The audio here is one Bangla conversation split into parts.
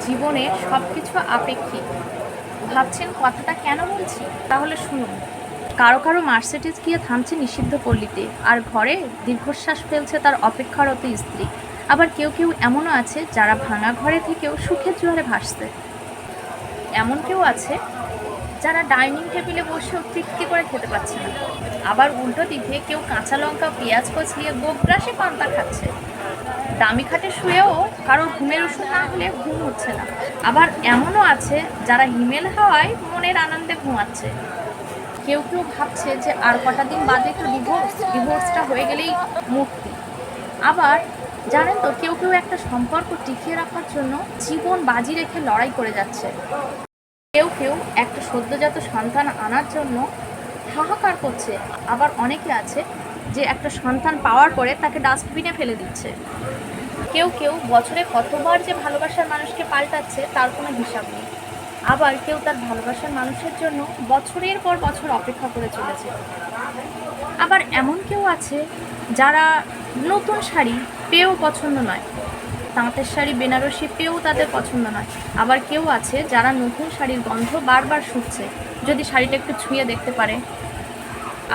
জীবনে সব কিছু আপেক্ষিক। ভাবছেন কথাটা কেন বলছি? তাহলে শুনুন। কারো কারো মার্সিডিজ গিয়ে থামছে নিষিদ্ধ পল্লীতে, আর ঘরে দীর্ঘশ্বাস ফেলছে তার অপেক্ষারত স্ত্রী। আবার কেউ কেউ এমনও আছে যারা ভাঙা ঘরে থেকেও সুখের জোয়ারে ভাসছে। এমন কেউ আছে যারা ডাইনিং টেবিলে বসেও তৃপ্তি করে খেতে পাচ্ছে না। আবার উল্টো দিকে কেউ কাঁচা লঙ্কা পেঁয়াজ কচলিয়ে গোগ্রাসে পান্তা খাচ্ছে। দামি খাটে শুয়েও কারোর ঘুমের ওষুধ না হলে ঘুম হচ্ছে না। আবার এমনও আছে যারা হিমেল হাওয়ায় মনের আনন্দে ঘুমাচ্ছে। কেউ কেউ ভাবছে যে আর কটা দিন বাদে তো ডিভোর্সটা হয়ে গেলেই মুক্তি। আবার জানেন তো, কেউ কেউ একটা সম্পর্ক টিকিয়ে রাখার জন্য জীবন বাজি রেখে লড়াই করে যাচ্ছে। কেউ কেউ একটা সদ্যজাত সন্তান আনার জন্য হাহাকার করছে। আবার অনেকে আছে যে একটা সন্তান পাওয়ার পরে তাকে ডাস্টবিনে ফেলে দিচ্ছে। কেউ কেউ বছরে কতবার যে ভালোবাসার মানুষকে পাল্টাচ্ছে তার কোনো হিসাব নেই। আবার কেউ তার ভালোবাসার মানুষের জন্য বছরের পর বছর অপেক্ষা করে চলেছে। আবার এমন কেউ আছে যারা নতুন শাড়ি পেয়েও পছন্দ নয়, তাঁতের শাড়ি বেনারসি পেয়েও তাদের পছন্দ নয়। আবার কেউ আছে যারা নতুন শাড়ির গন্ধ বারবার শুকছে, যদি শাড়িটা একটু ছুঁয়ে দেখতে পারে।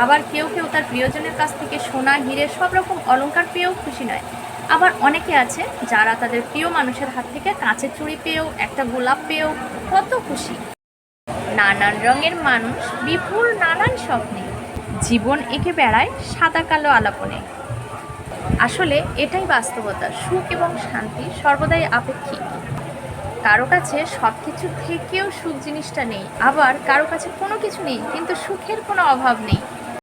আবার কেউ কেউ তার প্রিয়জনের কাছ থেকে সোনা হিরে সব রকম অলংকার পেয়েও খুশি নয়। আবার অনেকে আছে যারা তাদের প্রিয় মানুষের হাত থেকে কাঁচের চুড়ি পেয়েও, একটা গোলাপ পেয়েও কত খুশি। নানান রঙের মানুষ, বিপুল নানান স্বপ্নে জীবন এঁকে বেড়ায় সাদা কালো আলাপনে। আসলে এটাই বাস্তবতা, সুখ এবং শান্তি সর্বদাই আপেক্ষিক। কারো কাছে সব কিছু থেকেও সুখ জিনিসটা নেই, আবার কারো কাছে কোনো কিছু নেই কিন্তু সুখের কোনো অভাব নেই।